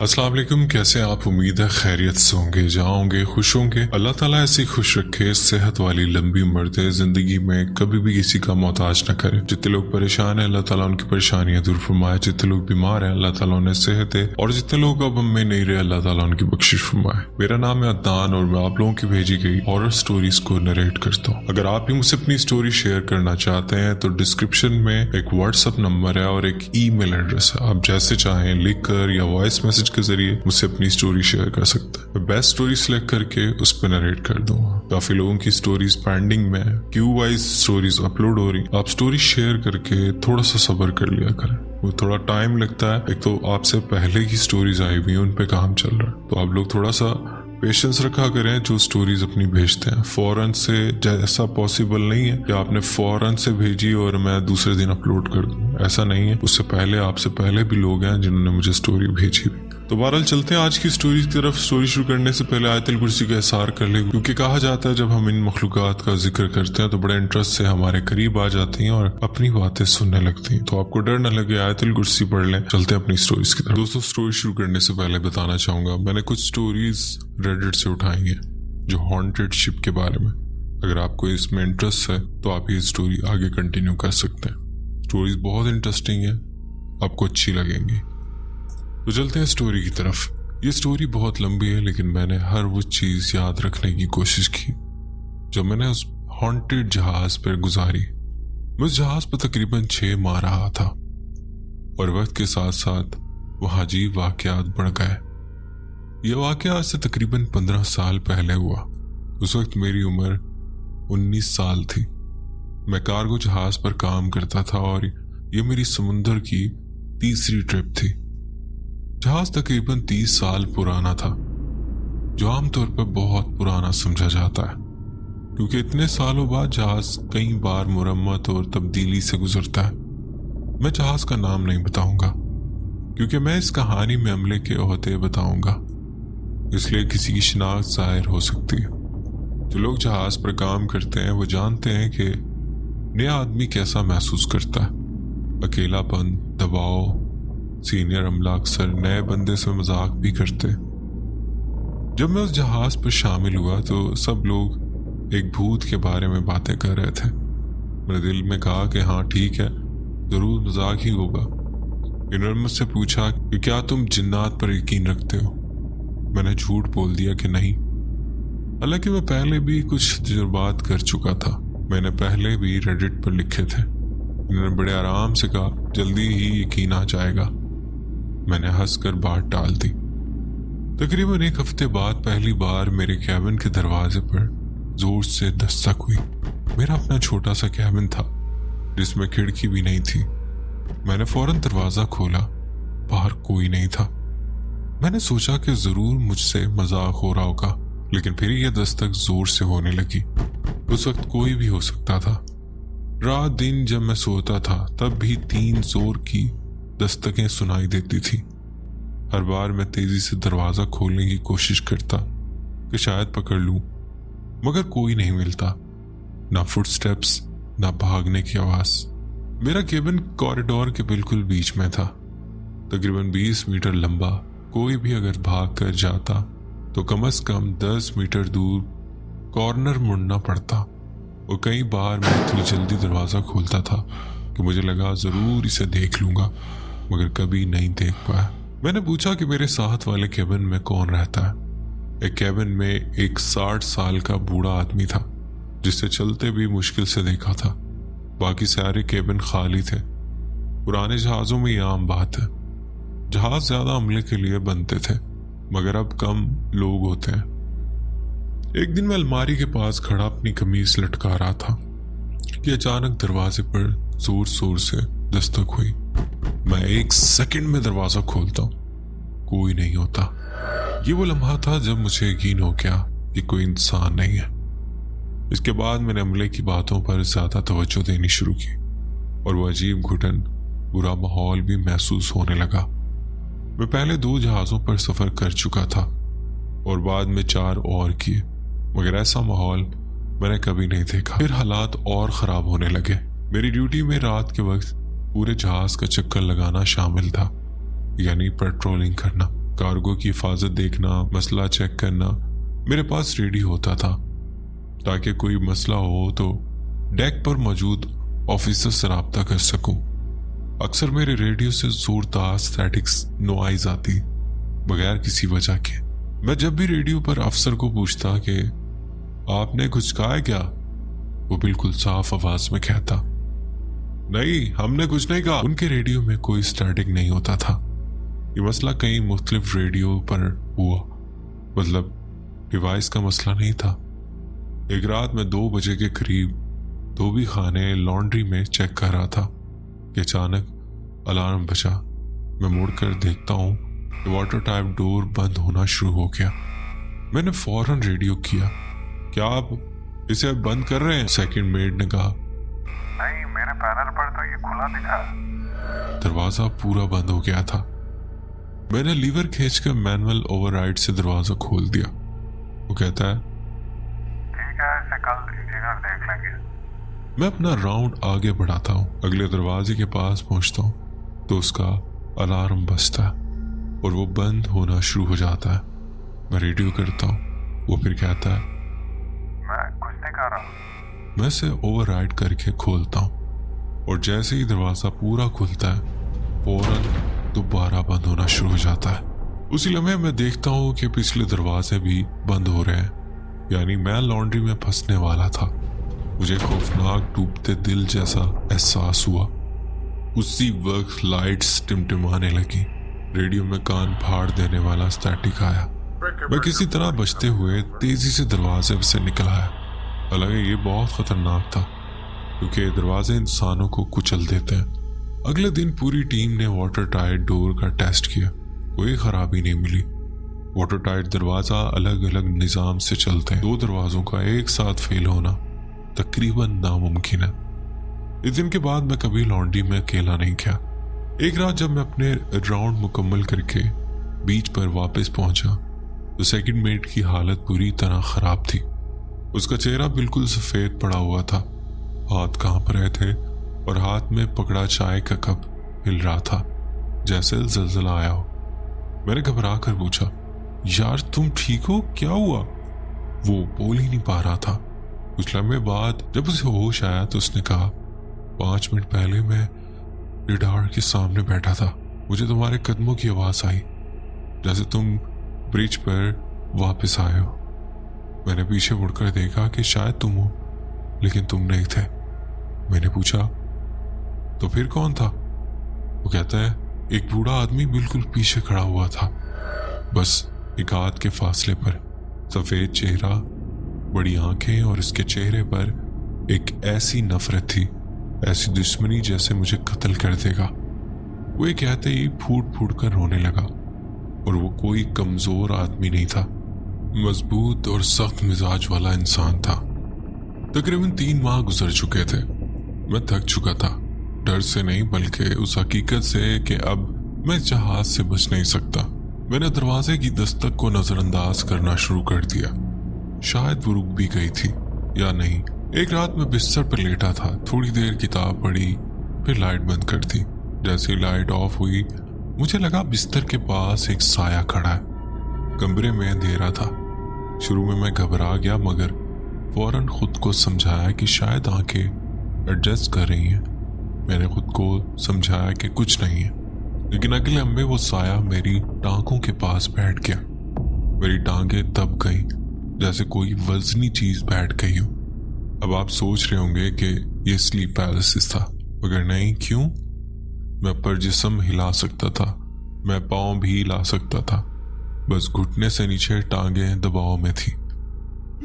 अस्सलाम वालेकुम। कैसे आप? उम्मीद है खैरियत से होंगे, जहाँ होंगे खुश होंगे। अल्लाह ताला ऐसी खुश रखे, सेहत वाली लंबी उम्र दे, जिंदगी में कभी भी किसी का मोहताज न करे। जितने लोग परेशान हैं अल्लाह ताला उनकी परेशानियां दूर फरमाए, जितने लोग बीमार हैं अल्लाह ताला उन्हें सेहत दे, और जितने लोग अब हम में नहीं रहे अल्लाह ताला उनकी बख्शिश फरमाए। मेरा नाम है अदनान और मैं आप लोगों की भेजी गई हॉरर स्टोरीज को नरेट करता हूँ। अगर आप भी मुझसे अपनी स्टोरी शेयर करना चाहते हैं तो डिस्क्रिप्शन में एक व्हाट्सएप नंबर है और एक ईमेल एड्रेस है। आप जैसे चाहें लिखकर या वॉइस मैसेज के जरिए मुझसे अपनी स्टोरी शेयर कर सकते हैं। मैं बेस्ट स्टोरी सिलेक्ट करके उस पर नरेट कर दूंगा। काफी लोगों की स्टोरीज पेंडिंग में है, क्यू वाइज स्टोरीज अपलोड हो रही। आप स्टोरी शेयर करके थोड़ा सा सब्र कर लिया करें, वो थोड़ा टाइम लगता है। एक तो आपसे पहले की स्टोरीज आई हुई उन पे काम चल रहा है, तो आप लोग थोड़ा सा पेशेंस रखा करें। जो स्टोरीज अपनी भेजते हैं फौरन से, जैसा पॉसिबल नहीं है कि आपने फौरन से भेजी और मैं दूसरे दिन अपलोड कर दूं, ऐसा नहीं है। उससे पहले आपसे पहले भी लोग हैं जिन्होंने मुझे स्टोरी भेजी हुई। तो बहरहाल चलते हैं आज की स्टोरी की तरफ। स्टोरी शुरू करने से पहले आयतुल कुर्सी का इशार कर ले, क्योंकि कहा जाता है जब हम इन मखलूकात का जिक्र करते हैं तो बड़े इंटरेस्ट से हमारे करीब आ जाती हैं और अपनी बातें सुनने लगती हैं। तो आपको डर न लगे, आयतुल कुर्सी पढ़ लें। चलते हैं अपनी स्टोरीज की तरफ। दोस्तों, स्टोरी शुरू करने से पहले बताना चाहूंगा, मैंने कुछ स्टोरीज रेडिट से उठाई हैं जो हॉन्टेड शिप के बारे में। अगर आपको इसमें इंटरेस्ट है तो आप ये स्टोरी आगे कंटिन्यू कर सकते हैं। स्टोरीज बहुत इंटरेस्टिंग है, आपको अच्छी लगेंगी। तो चलते हैं स्टोरी की तरफ। ये स्टोरी बहुत लंबी है, लेकिन मैंने हर वो चीज याद रखने की कोशिश की जो मैंने उस हॉन्टेड जहाज पर गुजारी। मैं उस जहाज पर तकरीबन 6 माह रहा था और वक्त के साथ साथ वहां अजीब वाकयात बढ़ गए। यह वाकया आज से तकरीबन 15 साल पहले हुआ। उस वक्त मेरी उम्र 19 साल थी। मैं कार्गो जहाज पर काम करता था और यह मेरी समुंदर की तीसरी ट्रिप थी। जहाज तकरीबन 30 साल पुराना था, जो आमतौर पर बहुत पुराना समझा जाता है, क्योंकि इतने सालों बाद जहाज कई बार मुरम्मत और तब्दीली से गुजरता है। मैं जहाज का नाम नहीं बताऊंगा, क्योंकि मैं इस कहानी में अमले के ओहदे बताऊंगा, इसलिए किसी की शिनाख्त जाहिर हो सकती है। जो लोग जहाज पर काम करते हैं वो जानते हैं कि नया आदमी कैसा महसूस करता है। अकेलापन, दबाव। सीनियर अमला अक्सर नए बंदे से मजाक भी करते। जब मैं उस जहाज पर शामिल हुआ तो सब लोग एक भूत के बारे में बातें कर रहे थे। मेरे दिल में कहा कि हाँ ठीक है, जरूर मजाक ही होगा। इन्होंने मुझसे पूछा कि क्या तुम जिन्नात पर यकीन रखते हो। मैंने झूठ बोल दिया कि नहीं, हालांकि मैं पहले भी कुछ तजुर्बात कर चुका था। मैंने पहले भी रेडिट पर लिखे थे। इन्होंने बड़े आराम से कहा जल्दी ही यकीन आ जाएगा। मैंने हंसकर बात टाल दी। तकरीबन 1 हफ्ते बाद पहली बार मेरे कैबिन के दरवाजे पर जोर से दस्तक हुई। मेरा अपना छोटा सा कैबिन था जिसमें खिड़की भी नहीं थी। मैंने फौरन दरवाजा खोला, बाहर कोई नहीं था। मैंने सोचा कि जरूर मुझसे मजाक हो रहा होगा, लेकिन फिर यह दस्तक जोर से होने लगी। उस वक्त कोई भी हो सकता था। रात दिन जब मैं सोता था तब भी 3 जोर की दस्तकें सुनाई देती थी। हर बार मैं तेजी से दरवाजा खोलने की कोशिश करता कि शायद पकड़ लूं, मगर कोई नहीं मिलता। ना फुटस्टेप्स, ना भागने की आवाज। मेरा केबिन कॉरिडोर के बिल्कुल बीच में था, तकरीबन 20 मीटर लंबा। कोई भी अगर भाग कर जाता तो कम से कम 10 मीटर दूर कॉर्नर मुड़ना पड़ता। और कई बार मैं इतनी जल्दी दरवाजा खोलता था कि मुझे लगा जरूर इसे देख लूंगा, मगर कभी नहीं देख पाया। मैंने पूछा कि मेरे साथ वाले केबिन में कौन रहता है। एक केबिन में एक 60 साल का बूढ़ा आदमी था जिसे चलते भी मुश्किल से देखा था। बाकी सारे केबिन खाली थे। पुराने जहाजों में यह आम बात है। जहाज ज्यादा अमले के लिए बनते थे, मगर अब कम लोग होते हैं। एक दिन मैं अलमारी के पास खड़ा अपनी कमीज लटका रहा था कि अचानक दरवाजे पर जोर जोर से दस्तक हुई। मैं 1 सेकंड में दरवाजा खोलता हूं, कोई नहीं होता। ये वो लम्हा था जब मुझे यकीन हो गया कि कोई इंसान नहीं है। इसके बाद मैंने अमले की बातों पर ज्यादा तवज्जो देनी शुरू की और वो अजीब घुटन, बुरा माहौल भी महसूस होने लगा। मैं पहले 2 जहाजों पर सफर कर चुका था और बाद में 4 और किए, मगर ऐसा माहौल मैंने कभी नहीं देखा। फिर हालात और खराब होने लगे। मेरी ड्यूटी में रात के वक्त पूरे जहाज का चक्कर लगाना शामिल था, यानी पेट्रोलिंग करना। कार्गो की हिफाजत देखना, मसला चेक करना। मेरे पास रेडियो होता था ताकि कोई मसला हो तो डेक पर मौजूद ऑफिसर से रब्ता कर सकूं। अक्सर मेरे रेडियो से जोरदार स्टैटिक्स नॉइज आती बगैर किसी वजह के। मैं जब भी रेडियो पर अफसर को पूछता कि आपने कुछ कहा है क्या, वो बिल्कुल साफ आवाज में कहता, नहीं हमने कुछ नहीं कहा। उनके रेडियो में कोई स्टैटिक नहीं होता था। ये मसला कई मुख्तलिफ रेडियो पर हुआ, मतलब डिवाइस का मसला नहीं था। एक रात में 2 बजे के करीब धोबी खाने लॉन्ड्री में चेक कर रहा था कि अचानक अलार्म बजा। मैं मुड़कर देखता हूँ कि वाटर टाइप डोर बंद होना शुरू हो गया। मैंने फौरन रेडियो किया, क्या आप इसे बंद कर रहे हैं? सेकंड मेड ने कहा, नहीं मेरे पैनल पर तो ये खुला दिखा। दरवाजा पूरा बंद हो गया था। मैंने लीवर खींचकर मैनुअल ओवरराइड से दरवाजा खोल दिया। वो कहता है, ठीक है इसे कल इंजीनियर देख लेंगे। मैं अपना राउंड आगे बढ़ाता हूँ। अगले दरवाजे के पास पहुंचता हूँ तो उसका अलार्म बजता है और वो बंद होना शुरू हो जाता है। मैं रेडियो करता हूँ। वो फिर कहता है, मैं कुछ नहीं कर रहा। मैं इसे ओवरराइड करके खोलता हूँ और जैसे ही दरवाजा पूरा खुलता है फौरन दोबारा बंद होना शुरू हो जाता है। उसी लम्हे मैं देखता हूँ कि पिछले दरवाजे भी बंद हो रहे हैं, यानी मैं लॉन्ड्री में फंसने वाला था। मुझे खौफनाक डूबते दिल जैसा एहसास हुआ। उसी वक्त लाइट्स टिमटिमाने लगी। रेडियो में कान फाड़ देने वाला स्टैटिक आया। मैं किसी तरह बचते हुए तेजी से दरवाजे से निकल आया। हालांकि ये बहुत खतरनाक था क्योंकि दरवाजे इंसानों को कुचल देते हैं। अगले दिन पूरी टीम ने वाटर टाइट डोर का टेस्ट किया, कोई खराबी नहीं मिली। वाटर टाइट दरवाजा अलग अलग निजाम से चलते हैं। 2 दरवाजों का एक साथ फेल होना तकरीबन नामुमकिन है। इस दिन के बाद मैं कभी लॉन्ड्री में अकेला नहीं गया। एक रात जब मैं अपने राउंड मुकम्मल करके बीच पर वापस पहुंचा तो सेकंड मेट की हालत पूरी तरह खराब थी। उसका चेहरा बिल्कुल सफेद पड़ा हुआ था, हाथ कांप रहे थे और हाथ में पकड़ा चाय का कप हिल रहा था जैसे जल्जला आया हो। मैंने घबरा कर पूछा, यार तुम ठीक हो, क्या हुआ? वो बोल ही नहीं पा रहा था। कुछ लम्हे बाद जब उसे होश आया तो उसने कहा, 5 मिनट पहले मैं रेडार के सामने बैठा था। मुझे तुम्हारे कदमों की आवाज आई जैसे तुम ब्रिज पर वापस आए हो। मैंने पीछे मुड़कर देखा कि शायद तुम हो, लेकिन तुम नहीं थे। मैंने पूछा, तो फिर कौन था? वो कहता है, एक बूढ़ा आदमी बिल्कुल पीछे खड़ा हुआ था, बस एक हाथ के फासले पर। सफेद चेहरा, बड़ी आंखें और इसके चेहरे पर एक ऐसी नफरत थी, ऐसी दुश्मनी जैसे मुझे कत्ल कर देगा। वो ये कहते ही फूट फूट कर रोने लगा और वो कोई कमजोर आदमी नहीं था, मजबूत और सख्त मिजाज वाला इंसान था। तकरीबन 3 माह गुजर चुके थे। मैं थक चुका था, डर से नहीं बल्कि उस हकीकत से कि अब मैं जहाज से बच नहीं सकता। मैंने दरवाजे की दस्तक को नजरअंदाज करना शुरू कर दिया। शायद वो रुक भी गई थी या नहीं। एक रात में बिस्तर पर लेटा था, थोड़ी देर किताब पढ़ी, फिर लाइट बंद कर दी। जैसे ही लाइट ऑफ हुई मुझे लगा बिस्तर के पास एक साया खड़ा है। कमरे में अंधेरा था। शुरू में मैं घबरा गया मगर फौरन खुद को समझाया कि शायद आंखें एडजस्ट कर रही हैं। मैंने खुद को समझाया कि कुछ नहीं है, लेकिन अगले लम्हे वो साया मेरी टांगों के पास बैठ गया। मेरी टांगें दब गई जैसे कोई वजनी चीज बैठ गई हो। अब आप सोच रहे होंगे कि ये स्लीप पैरालिसिस था, मगर नहीं। क्यों? मैं पर जिस्म हिला सकता था, मैं पाँव भी हिला सकता था, बस घुटने से नीचे टांगें दबाव में थी।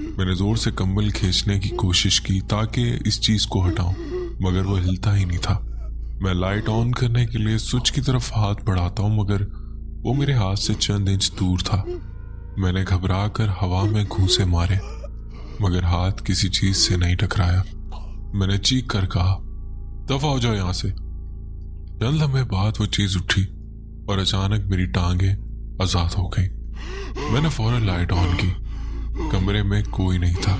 मैंने जोर से कंबल खींचने की कोशिश की ताकि इस चीज को हटाऊं, मगर वो हिलता ही नहीं था। मैं लाइट ऑन करने के लिए स्विच की तरफ हाथ बढ़ाता हूं मगर वो मेरे हाथ से चंद इंच दूर था। मैंने घबरा कर हवा में घूंसे मारे मगर हाथ किसी चीज से नहीं टकराया। मैंने चीख कर कहा, दफा हो जाओ यहां से। चंद लम्हे बाद वो चीज उठी और अचानक मेरी टांगें आजाद हो गई। मैंने फौरन लाइट ऑन की। कमरे में कोई नहीं था।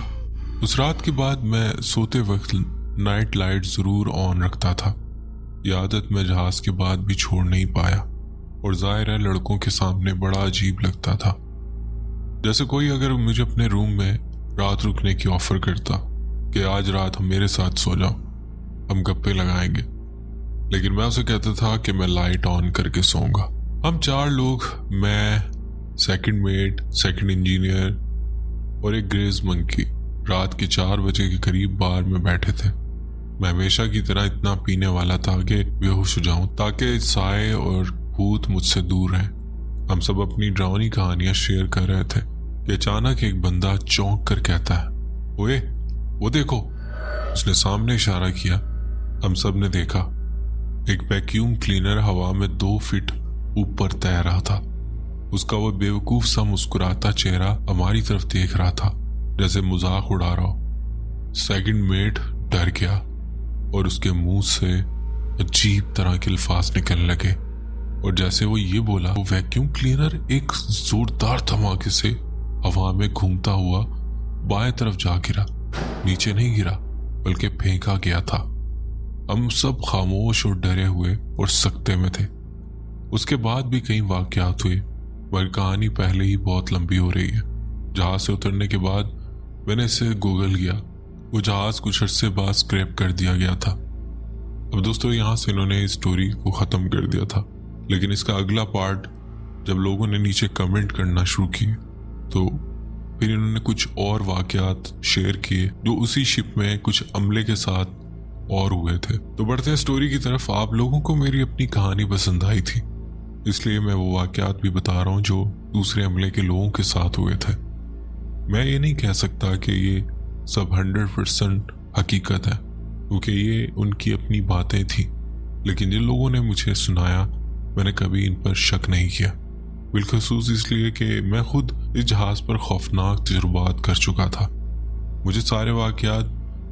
उस रात के बाद मैं सोते वक्त नाइट लाइट जरूर ऑन रखता था। ये आदत मैं जहाज के बाद भी छोड़ नहीं पाया। और जाहिर है लड़कों के सामने बड़ा अजीब लगता था। जैसे कोई अगर मुझे अपने रूम में रात रुकने की ऑफर करता कि आज रात हम मेरे साथ सो जाओ, हम गप्पे लगाएंगे, लेकिन मैं उसे कहता था कि मैं लाइट ऑन करके सोऊंगा। हम 4 लोग, मैं, सेकंड मेट, सेकंड इंजीनियर और एक ग्रेज मंकी, रात के 4 बजे के करीब बार में बैठे थे। मैं हमेशा की तरह इतना पीने वाला था कि बेहोश हो जाऊं ताकि साए और भूत मुझसे दूर रहें। हम सब अपनी डरावनी कहानियां शेयर कर रहे थे कि अचानक एक बंदा चौंक कर कहता है, ओए वो देखो। उसने सामने इशारा किया। हम सब ने देखा, एक वैक्यूम क्लीनर हवा में 2 फीट ऊपर तैर रहा था। उसका वो बेवकूफ सा मुस्कुराता चेहरा हमारी तरफ देख रहा था जैसे मजाक उड़ा रहा हो। सेकंड मेट डर गया और उसके मुंह से अजीब तरह के अल्फाज निकलने लगे, और जैसे वो ये बोला, वो वैक्यूम क्लीनर एक जोरदार धमाके से हवा में घूमता हुआ बाएं तरफ जा गिरा। नीचे नहीं गिरा बल्कि फेंका गया था। हम सब खामोश और डरे हुए और सकते में थे। उसके बाद भी कई वाकयात हुए, मगर कहानी पहले ही बहुत लंबी हो रही है। जहाज से उतरने के बाद मैंने इसे गूगल किया। वो जहाज कुछ अरसे बाद स्क्रैप कर दिया गया था। अब दोस्तों, यहाँ से इन्होंने इस स्टोरी को ख़त्म कर दिया था, लेकिन इसका अगला पार्ट जब लोगों ने नीचे कमेंट करना शुरू किए तो फिर इन्होंने कुछ और वाकयात शेयर किए जो उसी शिप में कुछ अमले के साथ और हुए थे। तो बढ़ते हैं स्टोरी की तरफ। आप लोगों को मेरी अपनी कहानी पसंद आई थी, इसलिए मैं वो वाकयात भी बता रहा हूँ जो दूसरे अमले के लोगों के साथ हुए थे। मैं ये नहीं कह सकता कि ये सब 100% हकीकत है, क्योंकि ये उनकी अपनी बातें थी, लेकिन जिन लोगों ने मुझे सुनाया मैंने कभी इन पर शक नहीं किया, बिलखसूस इसलिए कि मैं खुद इस जहाज पर खौफनाक तजुर्बात कर चुका था। मुझे सारे वाकयात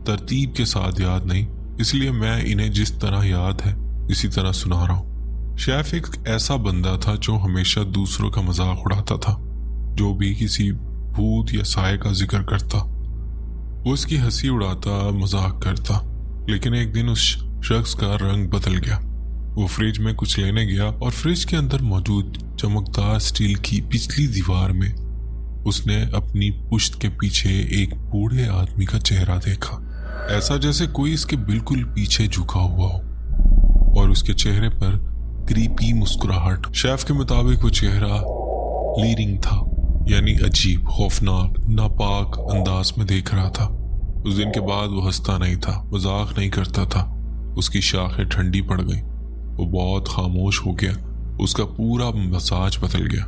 तरतीब के साथ याद नहीं, इसलिए मैं इन्हें जिस तरह याद है इसी तरह सुना रहा हूँ। शेफ एक ऐसा बंदा था जो हमेशा दूसरों का मजाक उड़ाता था। जो भी किसी भूत या साए का जिक्र करता वो उसकी हंसी उड़ाता, मजाक करता। लेकिन एक दिन उस शख्स का रंग बदल गया। वो फ्रिज में कुछ लेने गया और फ्रिज के अंदर मौजूद चमकदार स्टील की पिछली दीवार में उसने अपनी पुश्त के पीछे एक बूढ़े आदमी का चेहरा देखा, ऐसा जैसे कोई इसके बिल्कुल पीछे झुका हुआ हो, और उसके चेहरे पर क्रीपी मुस्कुराहट। शेफ के मुताबिक वो चेहरा लीरिंग था, यानी अजीब, खौफनाक, नापाक अंदाज में देख रहा था। उस दिन के बाद वो हंसता नहीं था, मजाक नहीं करता था। उसकी शाखें ठंडी पड़ गई, वो बहुत खामोश हो गया, उसका पूरा मजाज बदल गया।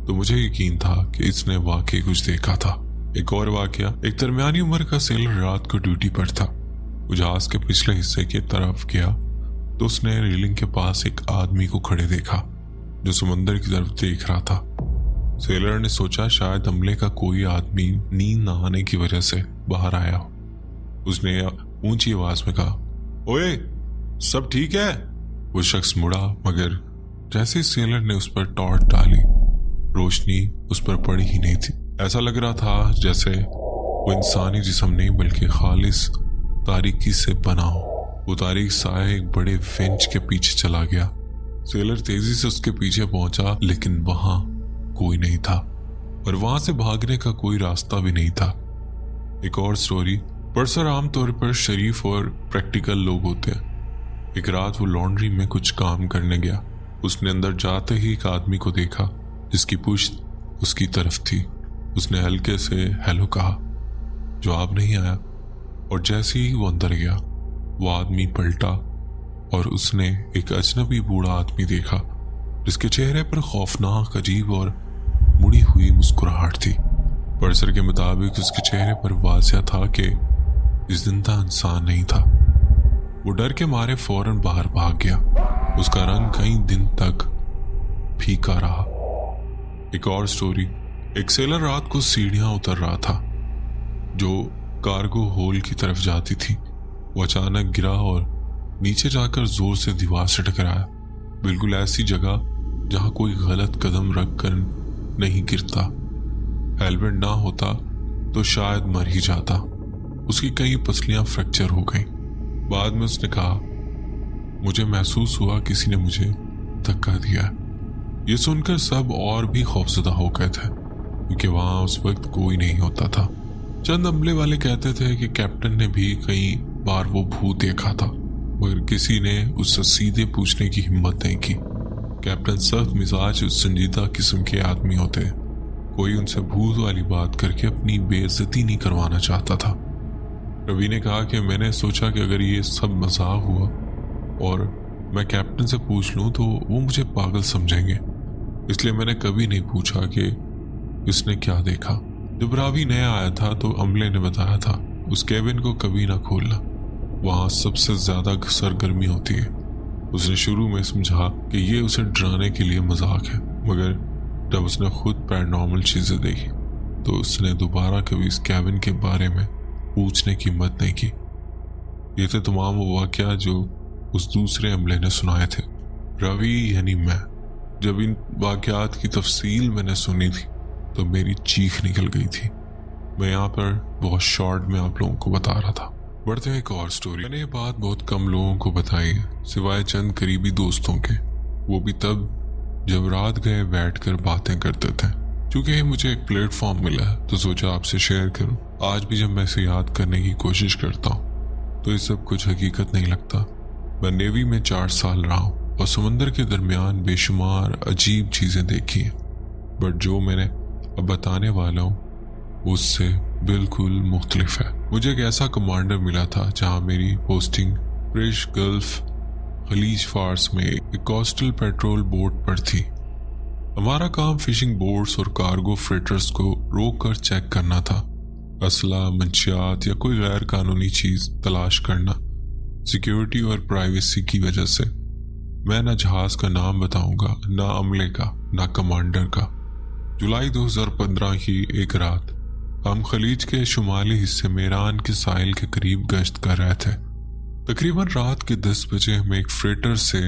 तो मुझे यकीन था कि इसने वाकई कुछ देखा था। एक और वाकया, एक दरमियानी उम्र का सेलर रात को ड्यूटी पर था। वो जहाज के पिछले हिस्से की तरफ गया तो उसने रेलिंग के पास एक आदमी को खड़े देखा जो समंदर की तरफ देख रहा था। सेलर ने सोचा शायद हमले का कोई आदमी नींद न आने की वजह से बाहर आया हो। उसने ऊंची आवाज में कहा, ओए सब ठीक है? वो शख्स मुड़ा, मगर जैसे सेलर ने उस पर टॉर्च डाली, रोशनी उस पर पड़ी ही नहीं थी। ऐसा लग रहा था जैसे वो इंसानी जिस्म नहीं बल्कि खालिस तारीकी से बना हो। वो तारीक साया एक बड़े वेंच के पीछे चला गया। सेलर तेजी से उसके पीछे पहुंचा, लेकिन वहां कोई नहीं था और वहां से भागने का कोई रास्ता भी नहीं था। एक और स्टोरी। पर्सर आमतौर पर शरीफ और प्रैक्टिकल लोग होते हैं। एक रात वो लॉन्ड्री में कुछ काम करने गया। उसने अंदर जाते ही एक आदमी को देखा जिसकी पुश्त उसकी तरफ थी। उसने हल्के से हेलो कहा, जवाब नहीं आया, और जैसे ही वो अंदर गया वो आदमी पलटा और उसने एक अजनबी बूढ़ा आदमी देखा जिसके चेहरे पर खौफनाक, अजीब और मुड़ी हुई मुस्कुराहट थी। पर्सर के मुताबिक उसके चेहरे पर वाज़िह था कि इस जिंदा इंसान नहीं था। वो डर के मारे फौरन बाहर भाग गया। उसका रंग कई दिन तक फीका रहा। एक और स्टोरी। एक सेलर रात को सीढ़ियां उतर रहा था जो कार्गो होल की तरफ जाती थी। वो अचानक गिरा और नीचे जाकर जोर से दीवार से टकराया, बिल्कुल ऐसी जगह जहां कोई गलत कदम रखकर नहीं गिरता। हेलमेट ना होता तो शायद मर ही जाता। उसकी कई पसलियां फ्रैक्चर हो गईं। बाद में उसने कहा, मुझे महसूस हुआ किसी ने मुझे धक्का दिया। ये सुनकर सब और भी खौफजदा हो गए थे, क्योंकि वहां उस वक्त कोई नहीं होता था। चंद अमले वाले कहते थे कि कैप्टन ने भी कई बार वो भूत देखा था, मगर किसी ने उससे सीधे पूछने की हिम्मत नहीं की। कैप्टन सख्त मिजाज संजीदा किस्म के आदमी होते, कोई उनसे भूत वाली बात करके अपनी बेइज्जती नहीं करवाना चाहता था। रवि ने कहा कि मैंने सोचा कि अगर ये सब मजाक हुआ और मैं कैप्टन से पूछ लूं तो वो मुझे पागल समझेंगे, इसलिए मैंने कभी नहीं पूछा कि इसने क्या देखा। जब रावी नया आया था तो अमले ने बताया था उस केबिन को कभी ना खोलना, वहां सबसे ज्यादा सरगर्मी होती है। उसने शुरू में समझा कि ये उसे डराने के लिए मजाक है, मगर जब उसने खुद पैरानॉर्मल चीजें देखी तो उसने दोबारा कभी इस केबिन के बारे में पूछने की हिम्मत नहीं की। ये थे तमाम वो वाकया जो उस दूसरे अमले ने सुनाए थे। रवि यानी मैं, जब इन वाकयात की तफसील मैंने सुनी थी तो मेरी चीख निकल गई थी। मैं यहाँ पर बहुत शॉर्ट में आप लोगों को बता रहा था। बढ़ते हैं एक और स्टोरी। मैंने ये बात बहुत कम लोगों को बताई है, सिवाय चंद करीबी दोस्तों के, वो भी तब जब रात गए बैठकर बातें करते थे। क्योंकि मुझे एक प्लेटफॉर्म मिला है तो सोचा आपसे शेयर करूं। आज भी जब मैं इसे याद करने की कोशिश करता हूँ तो ये सब कुछ हकीकत नहीं लगता। मैं नेवी में 4 साल रहा हूँ और समंदर के दरमियान बेशुमार अजीब चीजें देखी हैं, बट जो मैंने अब बताने वाला हूँ उससे बिल्कुल मुख्तलिफ है। मुझे एक ऐसा कमांडर मिला था जहाँ मेरी पोस्टिंग ब्रिटिश गल्फ खलीज फार्स में एक कोस्टल पेट्रोल बोट पर थी। हमारा काम फिशिंग बोट्स और कार्गो फ्रेटर्स को रोक कर चेक करना था, असला, मंशियात या कोई गैर कानूनी चीज तलाश करना। सिक्योरिटी और प्राइवेसी की वजह से मैं ना जहाज का नाम बताऊंगा, ना अमले का, ना कमांडर का। जुलाई 2015 की एक रात हम खलीज के शुमाली हिस्से में ईरान के साहिल के करीब गश्त कर रहे थे। तकरीबन रात के 10 बजे हमें एक फ्रेटर से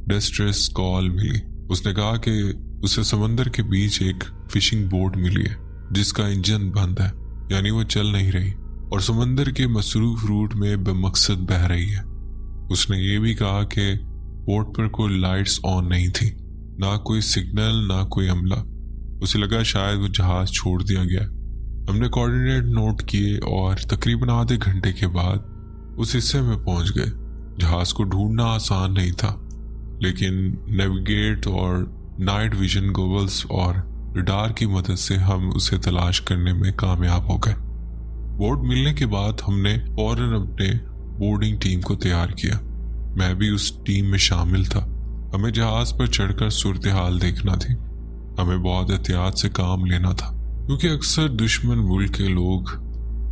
डिस्ट्रेस कॉल मिली। उसने कहा कि उसे समंदर के बीच एक फिशिंग बोट मिली है जिसका इंजन बंद है, यानी वो चल नहीं रही और समंदर के मसरूफ रूट में बेमकसद बह रही है। उसने ये भी कहा कि बोट पर कोई लाइट्स ऑन नहीं थी, ना कोई सिग्नल, ना कोई अमला। उसे लगा शायद वो जहाज छोड़ दिया गया। हमने कोऑर्डिनेट नोट किए और तकरीबन आधे घंटे के बाद उस हिस्से में पहुंच गए। जहाज को ढूंढना आसान नहीं था, लेकिन नेविगेट और नाइट विजन गॉगल्स और रडार की मदद से हम उसे तलाश करने में कामयाब हो गए। बोट मिलने के बाद हमने फौरन अपने बोर्डिंग टीम को तैयार किया। मैं भी उस टीम में शामिल था। हमें जहाज पर चढ़कर सूरत हाल देखना थी। हमें बहुत एहतियात से काम लेना था, क्योंकि अक्सर दुश्मन मुल्क के लोग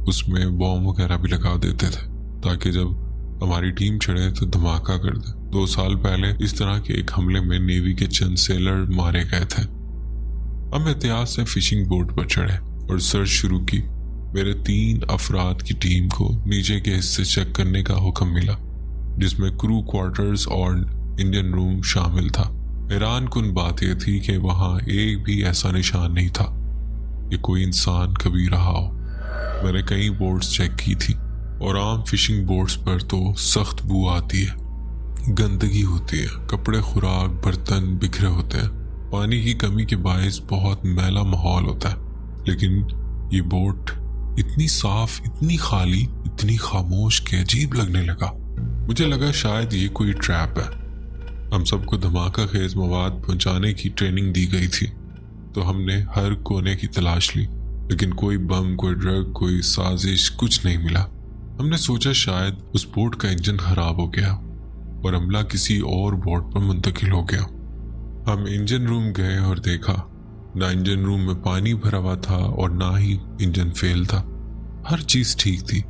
उसमें बॉम्ब वगैरह भी लगा देते थे ताकि जब हमारी टीम चढ़े तो धमाका कर दे। 2 साल पहले इस तरह के एक हमले में नेवी के चंद सेलर मारे गए थे। हम एहतियात से फिशिंग बोट पर चढ़े और सर्च शुरू की। मेरे 3 अफराद की टीम को नीचे के हिस्से चेक करने का हुक्म मिला, जिसमें क्रू क्वार्टर्स और इंजन रूम शामिल था। हैरान कुन बात यह थी कि वहां एक भी ऐसा निशान नहीं था कि कोई इंसान कभी रहा हो। मैंने कई बोट्स चेक की थी और आम फिशिंग बोट्स पर तो सख्त बू आती है, गंदगी होती है, कपड़े, खुराक, बर्तन बिखरे होते हैं, पानी की कमी के बायस बहुत मैला माहौल होता है। लेकिन ये बोट इतनी साफ, इतनी खाली, इतनी खामोश कि अजीब लगने लगा। मुझे लगा शायद ये कोई ट्रैप है। हम सबको धमाका खेज मवाद पहुंचाने की ट्रेनिंग दी गई थी, तो हमने हर कोने की तलाश ली, लेकिन कोई बम, कोई ड्रग, कोई साजिश, कुछ नहीं मिला। हमने सोचा शायद उस बोट का इंजन खराब हो गया और हमला किसी और बोट पर मुंतकिल हो गया। हम इंजन रूम गए और देखा, ना इंजन रूम में पानी भरा हुआ था और ना ही इंजन फेल था। हर चीज ठीक थी।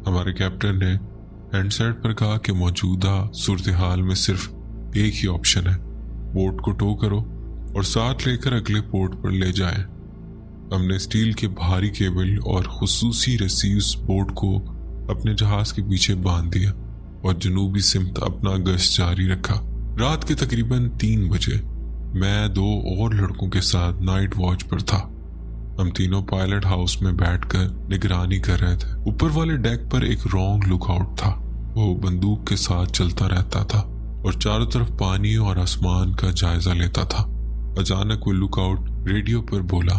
हमारे कैप्टन ने हैंडसेट पर कहा कि मौजूदा सूरत हाल में सिर्फ एक ही ऑप्शन है, बोट को टो करो और साथ लेकर अगले पोर्ट पर ले जाएं। हमने स्टील के भारी केबल और खुसूसी रस्सी उस बोट को अपने जहाज के पीछे बांध दिया और जनूबी सिमत अपना गश्त जारी रखा। रात के तकरीबन 3 बजे मैं 2 और लड़कों के साथ नाइट वॉच पर था। हम तीनों पायलट हाउस में बैठकर निगरानी कर रहे थे। ऊपर वाले डेक पर एक रॉन्ग लुकआउट था। वो बंदूक के साथ चलता रहता था और चारों तरफ पानी और आसमान का जायजा लेता था। अचानक वो लुकआउट रेडियो पर बोला।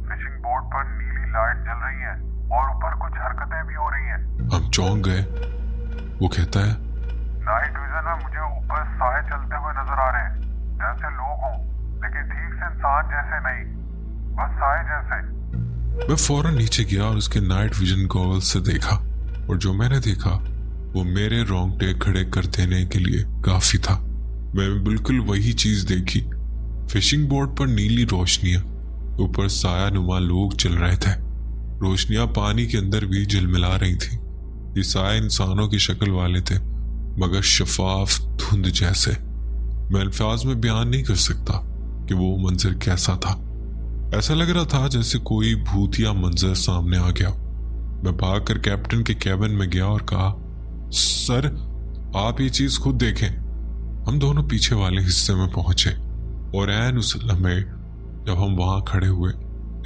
फिशिंग बोट पर नीली लाइट जल रही है और ऊपर कुछ हरकतें भी हो रही हैं। हम चौंक गए। वो कहता है, नाइट विजन में मुझे ऊपर साए चलते हुए नजर आ रहे हैं, जैसे लोग हों, लेकिन ठीक से इंसान जैसे नहीं, बस साए जैसे। मैं फौरन नीचे गया और उसके नाइट विजन गॉगल्स से देखा, और जो मैंने देखा वो मेरे रोंगटे खड़े कर देने के लिए काफी था। मैंने बिल्कुल वही चीज देखी। फिशिंग बोट पर नीली रोशनियां, ऊपर साया नुमा लोग चल रहे थे। रोशनियां पानी के अंदर भी झिलमिला रही थी। ये साए इंसानों की शक्ल वाले थे, मगर शफाफ धुंध जैसे। मैं अल्फाज में बयान नहीं कर सकता कि वो मंजर कैसा था। ऐसा लग रहा था जैसे कोई भूतिया मंजर सामने आ गया। मैं भागकर कैप्टन के कैबिन में गया और कहा, सर आप ये चीज खुद देखें। हम दोनों पीछे वाले हिस्से में पहुंचे और ऐन उस लम्हे जब हम वहां खड़े हुए,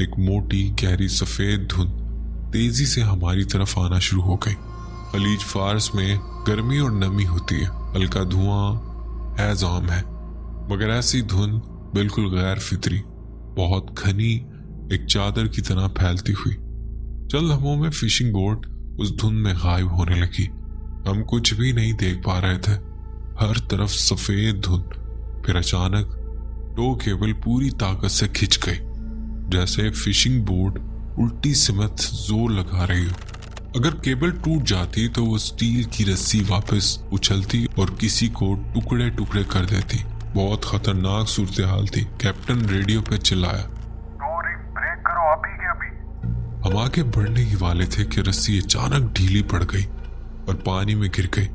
एक मोटी गहरी सफेद धुंध तेजी से हमारी तरफ आना शुरू हो गई। खलीज फारस में गर्मी और नमी होती है, हल्का धुआं हैज आम है, मगर ऐसी धुंध बिल्कुल गैर फितरी, बहुत घनी, एक चादर की तरह फैलती हुई। चंद लम्हों में फिशिंग बोट उस धुंध में गायब होने लगी। हम कुछ भी नहीं देख पा रहे थे, हर तरफ सफेद धुंध। फिर अचानक टो केबल पूरी ताकत से खिंच गई, जैसे फिशिंग बोट उल्टी सिमत जोर लगा रही हो। अगर केबल टूट जाती तो वो स्टील की रस्सी वापस उछलती और किसी को टुकड़े टुकड़े कर देती। बहुत खतरनाक सूरत हाल थी। कैप्टन रेडियो पे चिल्लाया, ब्रेक करो अभी के अभी। हम आगे बढ़ने ही वाले थे कि रस्सी अचानक ढीली पड़ गई और पानी में गिर गई,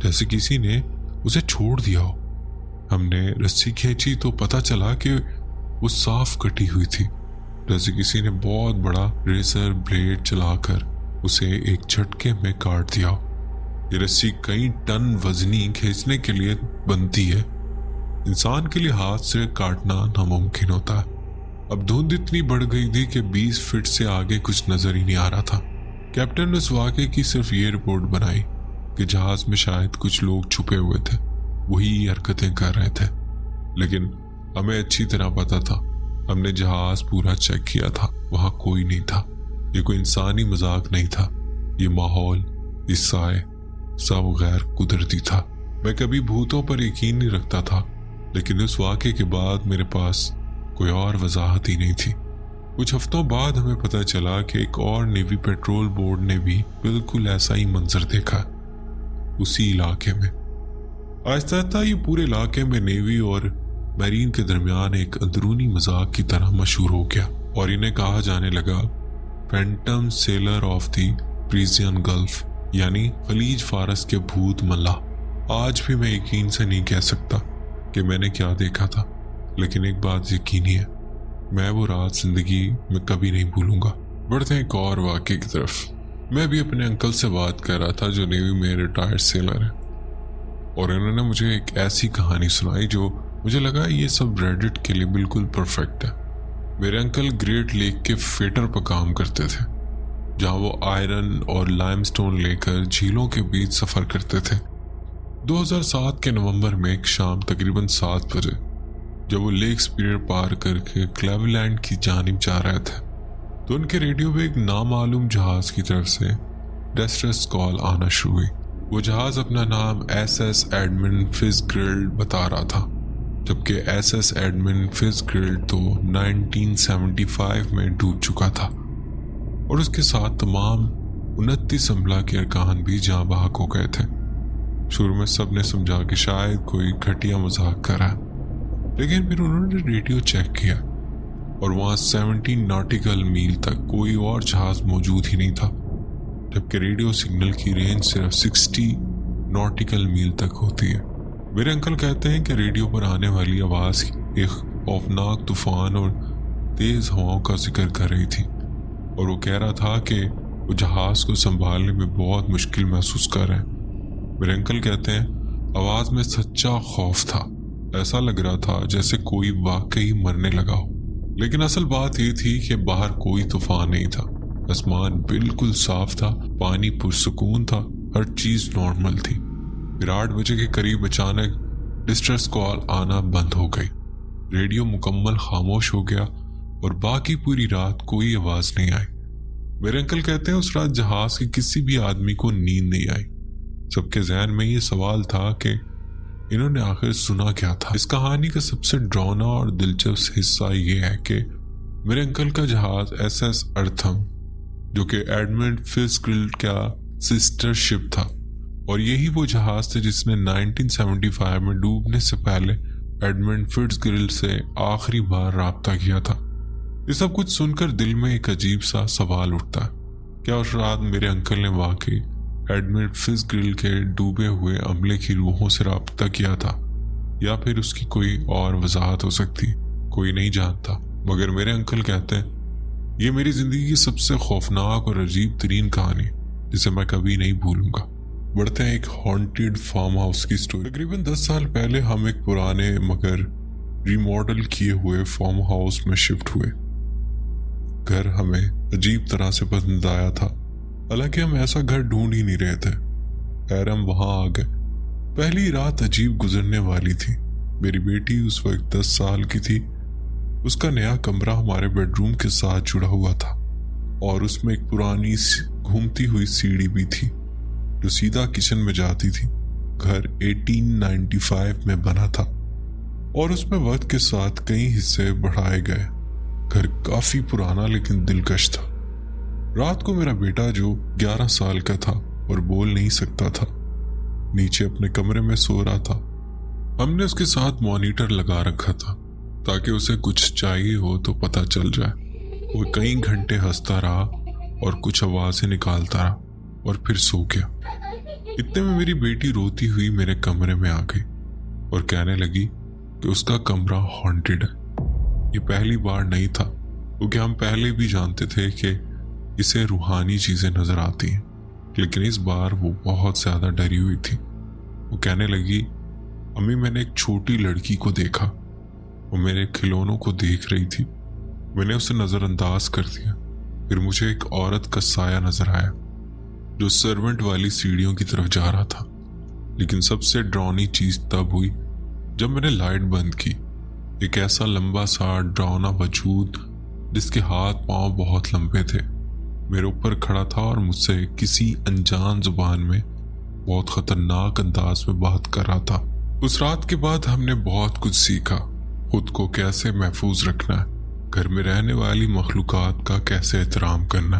जैसे किसी ने उसे छोड़ दिया हो। हमने रस्सी खींची तो पता चला कि वो साफ कटी हुई थी, जैसे किसी ने बहुत बड़ा रेजर ब्लेड चलाकर उसे एक झटके में काट दिया। ये रस्सी कई टन वजनी खींचने के लिए बनती है। इंसान के लिए हाथ से काटना नामुमकिन होता है। अब धुंध इतनी बढ़ गई थी कि 20 फीट से आगे कुछ नजर ही नहीं आ रहा था। कैप्टन ने इस वाक़े की सिर्फ ये रिपोर्ट बनाई कि जहाज में शायद कुछ लोग छुपे हुए थे, वही हरकतें कर रहे थे। लेकिन हमें अच्छी तरह पता था, हमने जहाज पूरा चेक किया था, वहां कोई नहीं था। ये कोई इंसानी मजाक नहीं था। ये माहौल, इस साए, सब गैर कुदरती था। मैं कभी भूतों पर यकीन नहीं रखता था, लेकिन उस वाक़े के बाद मेरे पास कोई और वजाहत ही नहीं थी। कुछ हफ्तों बाद हमें पता चला कि एक और नेवी पेट्रोल बोर्ड ने भी बिल्कुल ऐसा ही मंजर देखा उसी इलाके में। आहिस्ता आहिस्ता ये पूरे इलाके में नेवी और मैरीन के दरमियान एक अंदरूनी मजाक की तरह मशहूर हो गया और इन्हें कहा जाने लगा Phantom seller of the प्रीजियन gulf, यानी खलीज फारस के भूत मल्लाह। आज भी मैं यकीन से नहीं कह सकता कि मैंने क्या देखा था, लेकिन एक बात यकीनी है, मैं वो रात जिंदगी में कभी नहीं भूलूंगा। बढ़ते हैं एक और वाक़े की तरफ। मैं भी अपने अंकल से बात कर रहा था जो नेवी में रिटायर्ड सेलर है, और इन्होंने मुझे एक ऐसी कहानी सुनाई जो मुझे लगा ये सब रेडिट के लिए बिल्कुल परफेक्ट है। मेरे अंकल ग्रेट लेक के फेटर पर काम करते थे, जहां वो आयरन और लाइमस्टोन लेकर झीलों के बीच सफर करते थे। 2007 के नवंबर में एक शाम तकरीबन 7 बजे जब वो लेक स्पिरिट पार करके क्लेवलैंड की जानिब जा रहे थे, तो उनके रेडियो में एक नामालूम जहाज की तरफ से डिस्ट्रेस कॉल आना शुरू हुई। वो जहाज अपना नाम SS एडमिन फिट्जगेराल्ड बता रहा था, जबकि SS एडमिन फिट्जगेराल्ड तो 1975 में डूब चुका था और उसके साथ तमाम 29 अमला के अरकान भी जाँ बहक हो गए थे। शुरू में सब ने समझा कि शायद कोई घटिया मजाक कर रहा है, लेकिन फिर उन्होंने रेडियो चेक किया और वहां 17 नॉटिकल मील तक कोई और जहाज मौजूद ही नहीं था, जबकि रेडियो सिग्नल की रेंज सिर्फ 60 नॉटिकल मील तक होती है। मेरे अंकल कहते हैं कि रेडियो पर आने वाली आवाज एक खौफनाक तूफान और तेज हवाओं का जिक्र कर रही थी, और वो कह रहा था कि वो जहाज को संभालने में बहुत मुश्किल महसूस कर रहे हैं। मेरे अंकल कहते हैं आवाज में सच्चा खौफ था, ऐसा लग रहा था जैसे कोई वाकई मरने लगा हो। लेकिन असल बात यह थी कि बाहर कोई तूफान नहीं था, आसमान बिल्कुल साफ था, पानी पुरसुकून था, हर चीज नॉर्मल थी। फिर 8 बजे के करीब अचानक डिस्ट्रेस कॉल आना बंद हो गई। रेडियो मुकम्मल खामोश हो गया और बाकी पूरी रात कोई आवाज नहीं आई। मेरे अंकल कहते हैं उस रात जहाज के किसी भी आदमी को नींद नहीं आई। सबके जहन में ये सवाल था कि इन्होंने आखिर सुना क्या था। इस कहानी का सबसे डरावना और दिलचस्प हिस्सा ये है कि मेरे अंकल का जहाज SS अर्थम, जो कि एडमंड फिट्जगेरल्ड का सिस्टर शिप था, और यही वो जहाज थे जिसने 1975 में डूबने से पहले एडमंड फिट्जगेरल्ड से आखिरी बार राब्ता किया था। ये सब कुछ सुनकर दिल में एक अजीब सा सवाल उठता है, क्या उस रात मेरे अंकल ने वाकई एडमंड फिट्जगेरल्ड के डूबे हुए अमले की रूहों से राब्ता किया था, या फिर उसकी कोई और वजाहत हो सकती? कोई नहीं जानता, मगर मेरे अंकल कहते हैं ये मेरी जिंदगी की सबसे खौफनाक और अजीब तरीन कहानी जिसे मैं कभी नहीं भूलूंगा। बढ़ते हैं एक हॉन्टेड फार्म हाउस की स्टोरी। तकरीबन 10 साल पहले हम एक पुराने मगर रिमॉडल किए हुए फार्म हाउस में शिफ्ट हुए। घर हमें अजीब तरह से पसंद आया था, हालांकि हम ऐसा घर ढूंढ ही नहीं रहे थे। खैर हम वहां आ गए। पहली रात अजीब गुजरने वाली थी। मेरी बेटी उस वक्त 10 साल की थी। उसका नया कमरा हमारे बेडरूम के साथ जुड़ा हुआ था और उसमें एक पुरानी घूमती हुई सीढ़ी भी थी जो सीधा किचन में जाती थी। घर 1895 में बना था और उसमें वक्त के साथ कई हिस्से बढ़ाए गए। घर काफी पुराना लेकिन दिलकश था। रात को मेरा बेटा जो 11 साल का था और बोल नहीं सकता था, नीचे अपने कमरे में सो रहा था। हमने उसके साथ मॉनिटर लगा रखा था ताकि उसे कुछ चाहिए हो तो पता चल जाए। वो कई घंटे हंसता रहा और कुछ आवाजें निकालता रहा और फिर सो गया। इतने में मेरी बेटी रोती हुई मेरे कमरे में आ गई और कहने लगी कि उसका कमरा हॉन्टेड है। ये पहली बार नहीं था, क्योंकि हम पहले भी जानते थे कि इसे रूहानी चीजें नजर आती हैं, लेकिन इस बार वो बहुत ज्यादा डरी हुई थी। वो कहने लगी, अम्मी मैंने एक छोटी लड़की को देखा। वो मेरे खिलौनों को देख रही थी। मैंने उसे नजरअंदाज कर दिया। फिर मुझे एक औरत का साया नजर आया जो सर्वेंट वाली सीढ़ियों की तरफ जा रहा था। लेकिन सबसे डरावनी चीज तब हुई जब मैंने लाइट बंद की। एक ऐसा लंबा सा डरावना वजूद जिसके हाथ पांव बहुत लंबे थे मेरे ऊपर खड़ा था और मुझसे किसी अनजान जुबान में बहुत खतरनाक अंदाज में बात कर रहा था। उस रात के बाद हमने बहुत कुछ सीखा। खुद को कैसे महफूज रखना है, घर में रहने वाली मखलूकात का कैसे एहतराम करना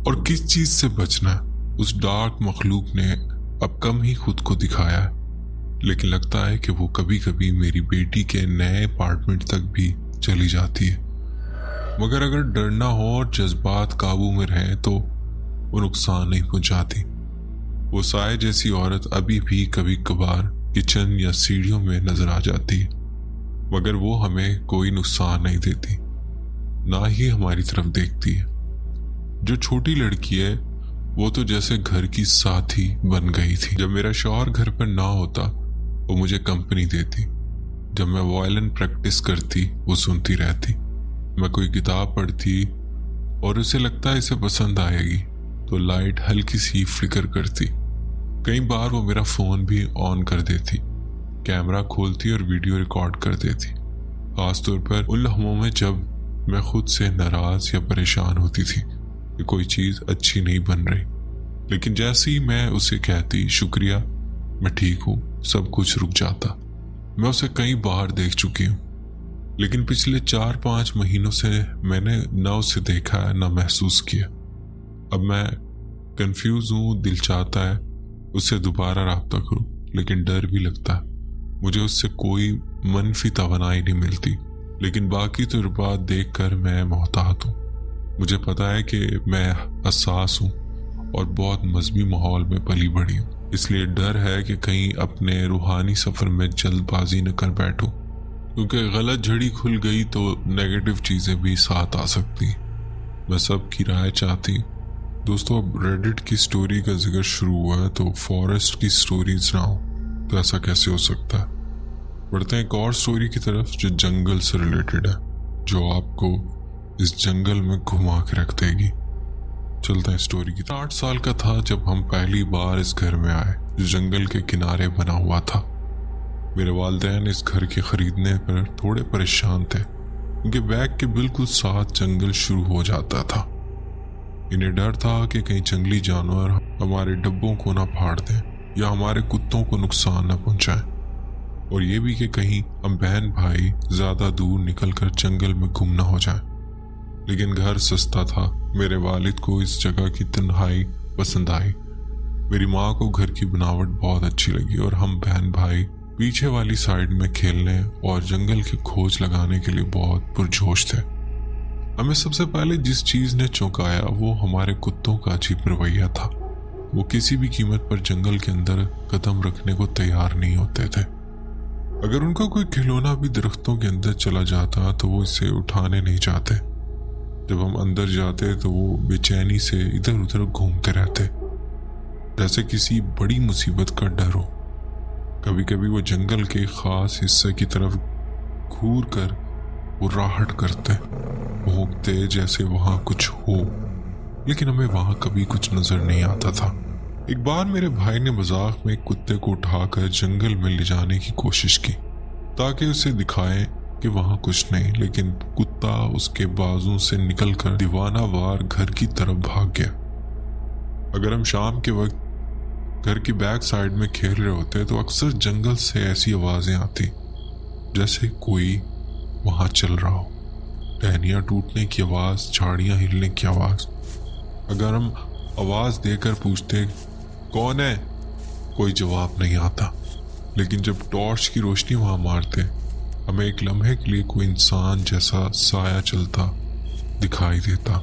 और किस चीज से बचना है। उस डार्क मखलूक ने अब कम ही खुद को दिखाया है, लेकिन लगता है कि वो कभी कभी मेरी बेटी के नए अपार्टमेंट तक भी चली जाती है। मगर अगर डरना हो और जज्बात काबू में रहे तो वो नुकसान नहीं पहुंचाती। वो साए जैसी औरत अभी भी कभी कभार किचन या सीढ़ियों में नजर आ जाती है, मगर वो हमें कोई नुकसान नहीं देती, ना ही हमारी तरफ देखती है। जो छोटी लड़की है वो तो जैसे घर की साथी बन गई थी। जब मेरा शौहर घर पर ना होता वो मुझे कंपनी देती। जब मैं वायलिन प्रैक्टिस करती वो सुनती रहती। मैं कोई किताब पढ़ती और उसे लगता है इसे पसंद आएगी तो लाइट हल्की सी फ्लिकर करती। कई बार वो मेरा फोन भी ऑन कर देती, कैमरा खोलती और वीडियो रिकॉर्ड कर देती, खासतौर पर उन लम्हों में जब मैं खुद से नाराज या परेशान होती थी कि कोई चीज अच्छी नहीं बन रही। लेकिन जैसे ही मैं उसे कहती शुक्रिया, मैं ठीक हूँ, सब कुछ रुक जाता। मैं उसे कई बार देख चुकी हूँ, लेकिन पिछले 4-5 महीनों से मैंने न उसे देखा है न महसूस किया। अब मैं कंफ्यूज हूँ, दिल चाहता है उससे दोबारा राब्ता करूँ, लेकिन डर भी लगता है। मुझे उससे कोई मनफी तवानाई नहीं मिलती, लेकिन बाकी तजुर्बात देख कर मैं मोहतात हूँ। मुझे पता है कि मैं हसास हूँ और बहुत मजहबी माहौल में पली बढ़ी हूँ, इसलिए डर है कि कहीं अपने रूहानी सफर में जल्दबाजी न कर बैठूं, क्योंकि गलत झड़ी खुल गई तो नेगेटिव चीजें भी साथ आ सकती। मैं सबकी राय चाहती। दोस्तों, अब रेडिट की स्टोरी का जिक्र शुरू हुआ है तो फॉरेस्ट की स्टोरीज ना हो तो ऐसा कैसे हो सकता है। बढ़ते हैं एक और स्टोरी की तरफ जो जंगल से रिलेटेड है, जो आपको इस जंगल में घुमा के रख देगी। चलते हैं स्टोरी की। 8 साल का था जब हम पहली बार इस घर में आए जो जंगल के किनारे बना हुआ था। मेरे वालिदैन इस घर के खरीदने पर थोड़े परेशान थे क्योंकि बैग के बिल्कुल साथ जंगल शुरू हो जाता था। इन्हें डर था कि कहीं जंगली जानवर हमारे डब्बों को ना फाड़ दें या हमारे कुत्तों को नुकसान न पहुंचाएं, और ये भी कि कहीं हम बहन भाई ज्यादा दूर निकलकर जंगल में गुम ना हो जाएं। लेकिन घर सस्ता था। मेरे वालिद को इस जगह की तन्हाई पसंद आई। मेरी माँ को घर की बनावट बहुत अच्छी लगी और हम बहन भाई पीछे वाली साइड में खेलने और जंगल की खोज लगाने के लिए बहुत पुरजोश थे। हमें सबसे पहले जिस चीज ने चौंकाया वो हमारे कुत्तों का अजीब रवैया था। वो किसी भी कीमत पर जंगल के अंदर कदम रखने को तैयार नहीं होते थे। अगर उनका कोई खिलौना भी दरख्तों के अंदर चला जाता तो वो इसे उठाने नहीं चाहते। जब हम अंदर जाते तो वो बेचैनी से इधर उधर घूमते रहते, जैसे किसी बड़ी मुसीबत का डर हो। कभी कभी वो जंगल के खास हिस्से की तरफ घूर कर वो राहट करते, भौंकते जैसे वहां कुछ हो, लेकिन हमें वहां कभी कुछ नजर नहीं आता था। एक बार मेरे भाई ने मजाक में एक कुत्ते को उठाकर जंगल में ले जाने की कोशिश की ताकि उसे दिखाए कि वहां कुछ नहीं, लेकिन कुत्ता उसके बाजू से निकलकर दीवाना वार घर की तरफ भाग गया। अगर हम शाम के वक्त घर की बैक साइड में खेल रहे होते तो अक्सर जंगल से ऐसी आवाजें आती जैसे कोई वहां चल रहा हो। टहनियां टूटने की आवाज, झाड़ियां हिलने की आवाज। अगर हम आवाज देकर पूछते कौन है, कोई जवाब नहीं आता। लेकिन जब टॉर्च की रोशनी वहां मारते हमें एक लम्हे के लिए कोई इंसान जैसा साया चलता दिखाई देता,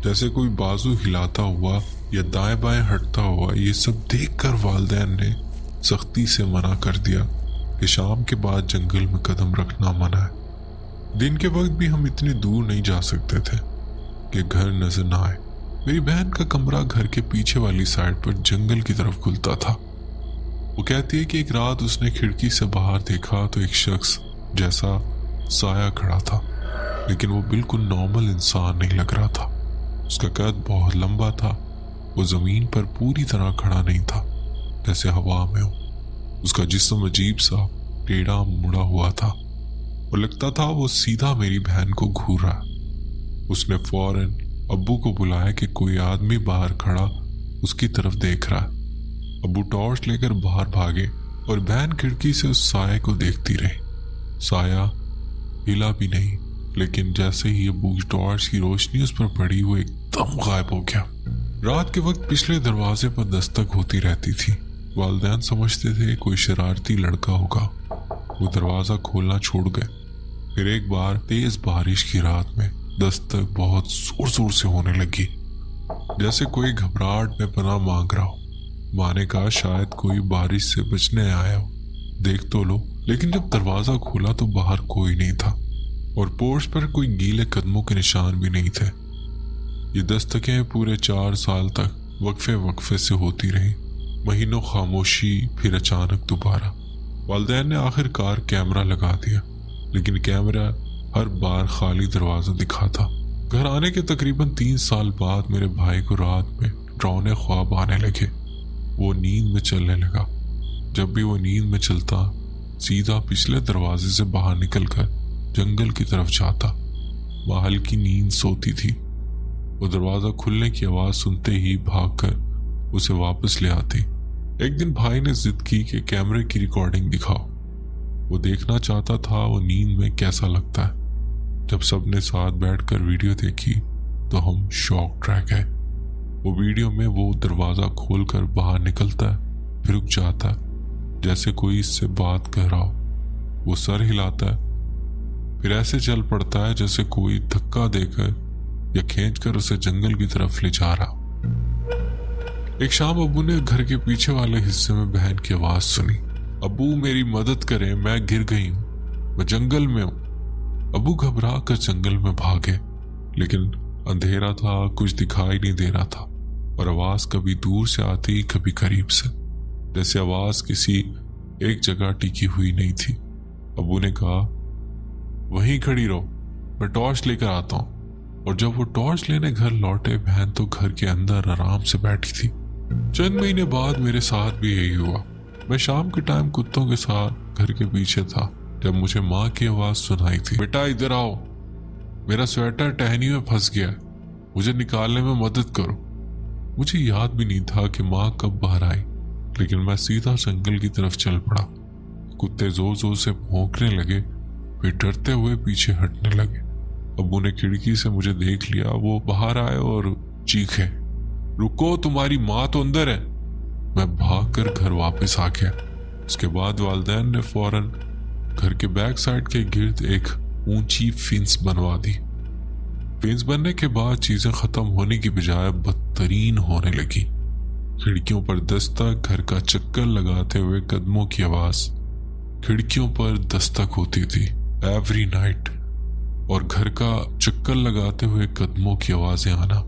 जैसे कोई बाजू हिलाता हुआ या दाएं बाएं हटता हुआ। ये सब देखकर वालिदैन ने सख्ती से मना कर दिया कि शाम के बाद जंगल में कदम रखना मना है। दिन के वक्त भी हम इतनी दूर नहीं जा सकते थे कि घर नजर ना आए। मेरी बहन का कमरा घर के पीछे वाली साइड पर जंगल की तरफ खुलता था। वो कहती है कि एक रात उसने खिड़की से बाहर देखा तो एक शख्स जैसा साया खड़ा था, लेकिन वो बिल्कुल नॉर्मल इंसान नहीं लग रहा था। उसका कद बहुत लंबा था। वो जमीन पर पूरी तरह खड़ा नहीं था, जैसे हवा में हो। उसका जिस्म अजीब सा टेढ़ा मुड़ा हुआ था और लगता था वो सीधा मेरी बहन को घूर रहा। उसने फौरन अब्बू को बुलाया कि कोई आदमी बाहर खड़ा उसकी तरफ देख रहा है। अब्बू टॉर्च लेकर बाहर भागे और बहन खिड़की से उस साये को देखती रही। साया हिला भी नहीं, लेकिन जैसे ही अब्बू की टॉर्च की रोशनी उस पर पड़ी वो एकदम गायब हो गया। रात के वक्त पिछले दरवाजे पर दस्तक होती रहती थी। वालिदैन समझते थे कोई शरारती लड़का होगा। वो दरवाजा खोलना छोड़ गए। फिर एक बार तेज बारिश की रात में दस्तक बहुत जोर जोर से होने लगी, जैसे कोई घबराहट में पनाह मांग रहा हो। माँ ने कहा शायद कोई बारिश से बचने आया हो, देख तो लो। लेकिन जब दरवाजा खोला तो बाहर कोई नहीं था और पोर्च पर कोई गीले कदमों के निशान भी नहीं थे। ये दस्तकें पूरे 4 साल तक वक्फे वक्फे से होती रही। महीनों खामोशी, फिर अचानक दोबारा। वालिदैन ने आखिरकार कैमरा लगा दिया, लेकिन कैमरा हर बार खाली दरवाजा दिखाता। घर आने के तकरीबन 3 साल बाद मेरे भाई को रात में डरावने ख्वाब आने लगे। वो नींद में चलने लगा। जब भी वो नींद में चलता सीधा पिछले दरवाजे से बाहर निकलकर जंगल की तरफ जाता। माँ हल्की नींद सोती थी। वो दरवाजा खुलने की आवाज सुनते ही भागकर उसे वापस ले आती। एक दिन भाई ने जिद की कि कैमरे की रिकॉर्डिंग दिखाओ। वो देखना चाहता था वो नींद में कैसा लगता है। जब सबने साथ बैठकर वीडियो देखी तो हम शॉक रह गए। वो वीडियो में वो दरवाजा खोलकर बाहर निकलता है, फिर रुक जाता है जैसे कोई इससे बात कर रहा हो। वो सर हिलाता है, फिर ऐसे चल पड़ता है जैसे कोई धक्का देकर या खींचकर उसे जंगल की तरफ ले जा रहा। एक शाम अब्बू ने घर के पीछे वाले हिस्से में बहन की आवाज सुनी। अब्बू मेरी मदद करें, मैं गिर गई हूँ, मैं जंगल में हूँ। अब्बू घबरा कर जंगल में भागे, लेकिन अंधेरा था, कुछ दिखाई नहीं दे रहा था और आवाज कभी दूर से आती कभी करीब से, जैसे आवाज किसी एक जगह टिकी हुई नहीं थी। अब्बू ने कहा वहीं खड़ी रहो, मैं टॉर्च लेकर आता हूँ। और जब वो टॉर्च लेने घर लौटे बहन तो घर के अंदर आराम से बैठी थी। चंद महीने बाद मेरे साथ भी यही हुआ। मैं शाम के टाइम कुत्तों के साथ घर के पीछे था जब मुझे माँ की आवाज सुनाई थी, बेटा इधर आओ, मेरा स्वेटर टहनी में फंस गया, मुझे निकालने में मदद करो। मुझे याद भी नहीं था कि माँ कब बाहर आई, लेकिन मैं सीधा जंगल की तरफ चल पड़ा। कुत्ते जोर जोर से भौंकने लगे, फिर डरते हुए पीछे हटने लगे। अब्बू ने खिड़की से मुझे देख लिया, वो बाहर आए और चीखे, रुको, तुम्हारी माँ तो अंदर है। मैं भागकर घर वापस आ गया। उसके बाद वालिदैन ने फौरन घर के बैक साइड के गिर्द एक ऊंची फेंस बनवा दी। फेंस बनने के बाद चीजें खत्म होने की बजाय बदतरीन होने लगी। खिड़कियों पर दस्तक, घर का चक्कर लगाते हुए कदमों की आवाज खिड़कियों पर दस्तक होती थी एवरी नाइट, और घर का चक्कर लगाते हुए कदमों की आवाजें आना,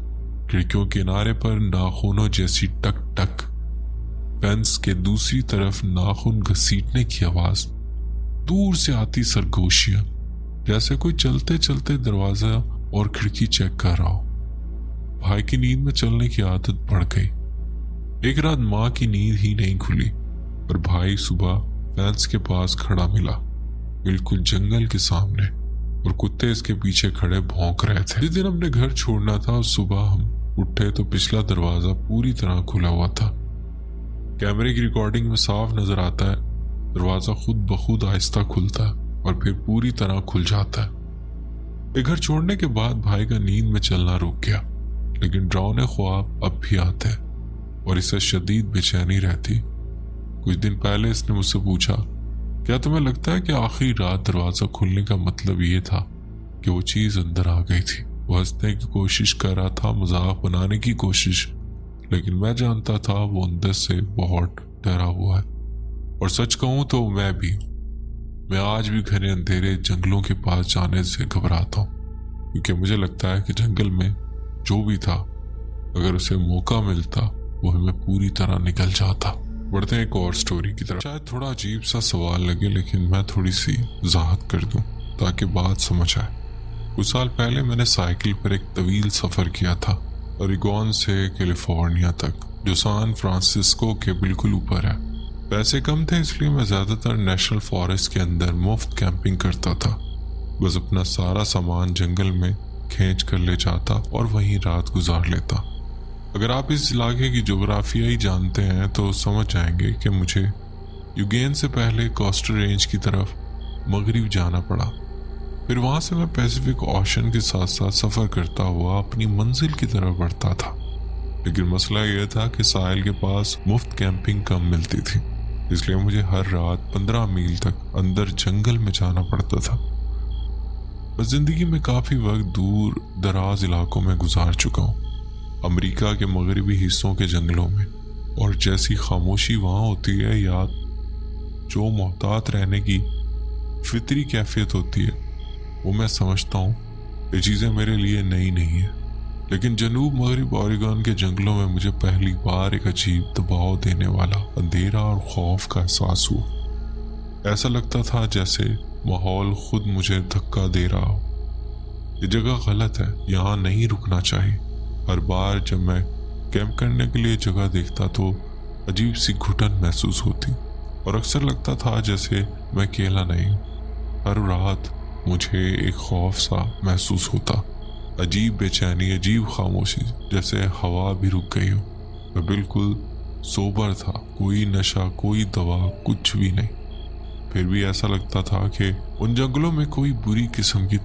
खिड़कियों के किनारे पर नाखूनों जैसी टक टक, फेंस के दूसरी तरफ नाखून घसीटने की आवाज, दूर से आती सरगोशियां, जैसे कोई चलते चलते दरवाजा और खिड़की चेक कर रहा हो। भाई की नींद में चलने की आदत बढ़ गई। एक रात माँ की नींद ही नहीं खुली और भाई सुबह फेंस के पास खड़ा मिला, बिल्कुल जंगल के सामने, और कुत्ते इसके पीछे खड़े भौंक रहे थे। जिस दिन हमने घर छोड़ना था और सुबह हम उठे तो पिछला दरवाजा पूरी तरह खुला हुआ था। कैमरे की रिकॉर्डिंग में साफ नजर आता है दरवाजा खुद ब खुद आहिस्ता खुलता है और फिर पूरी तरह खुल जाता है। एक घर छोड़ने के बाद भाई का नींद में चलना रुक गया, लेकिन डरावने ख्वाब अब भी आते हैं और इसे शदीद बेचैनी रहती। कुछ दिन पहले इसने मुझसे पूछा, क्या तुम्हें लगता है कि आखिरी रात दरवाजा खुलने का मतलब ये था कि वो चीज अंदर आ गई थी? वो हंसने की कोशिश कर रहा था, मजाक बनाने की कोशिश, लेकिन मैं जानता था वो अंदर से बहुत डरा हुआ है। और सच कहूं तो मैं भी। मैं आज भी घने अंधेरे जंगलों के पास जाने से घबराता हूं, क्योंकि मुझे लगता है कि जंगल में जो भी था, अगर उसे मौका मिलता वो हमें पूरी तरह निकल जाता। बढ़ते हैं एक और स्टोरी की तरफ। शायद थोड़ा अजीब सा सवाल लगे, लेकिन मैं थोड़ी सी वजाहत कर दूं ताकि बात समझ आए। कुछ साल पहले मैंने साइकिल पर एक तवील सफर किया था, ओरेगोन से कैलिफोर्निया तक, जो सैन फ्रांसिस्को के बिल्कुल ऊपर है। पैसे कम थे, इसलिए मैं ज्यादातर नेशनल फॉरेस्ट के अंदर मुफ्त कैंपिंग करता था। बस अपना सारा सामान जंगल में खींच कर ले जाता और वहीं रात गुजार लेता। अगर आप इस इलाके की जोग्राफिया ही जानते हैं तो समझ जाएंगे कि मुझे यूगेन से पहले कोस्टल रेंज की तरफ मगरिब जाना पड़ा। फिर वहां से मैं पैसिफिक ओशन के साथ साथ सफर करता हुआ अपनी मंजिल की तरफ बढ़ता था। लेकिन मसला यह था कि साहिल के पास मुफ्त कैंपिंग कम मिलती थी, इसलिए मुझे हर रात 15 मील तक अंदर जंगल में जाना पड़ता था। बस जिंदगी में काफी वक्त दूर दराज इलाकों में गुजार चुका हूँ, अमेरिका के मगरबी हिस्सों के जंगलों में, और जैसी खामोशी वहाँ होती है या जो मोहतात रहने की फितरी कैफियत होती है, वो मैं समझता हूँ ये चीज़ें मेरे लिए नई नहीं है। लेकिन जनूब मगरब ओरेगन के जंगलों में मुझे पहली बार एक अजीब दबाव देने वाला अंधेरा और खौफ का एहसास हुआ। ऐसा लगता था जैसे माहौल खुद मुझे धक्का दे रहा हो। ये जगह गलत है, यहाँ नहीं रुकना चाहिए। हर बार जब मैं कैंप करने के लिए जगह देखता तो अजीब सी घुटन महसूस होती और अक्सर लगता था जैसे मैं अकेला नहीं हूँ। हर रात मुझे एक खौफ सा महसूस होता, अजीब बेचैनी, अजीब खामोशी, जैसे हवा भी रुक गई हो। मैं बिल्कुल सोबर था, कोई नशा, कोई दवा, कुछ भी नहीं। फिर भी ऐसा लगता था कि उन जंगलों में कोई बुरी किस्म की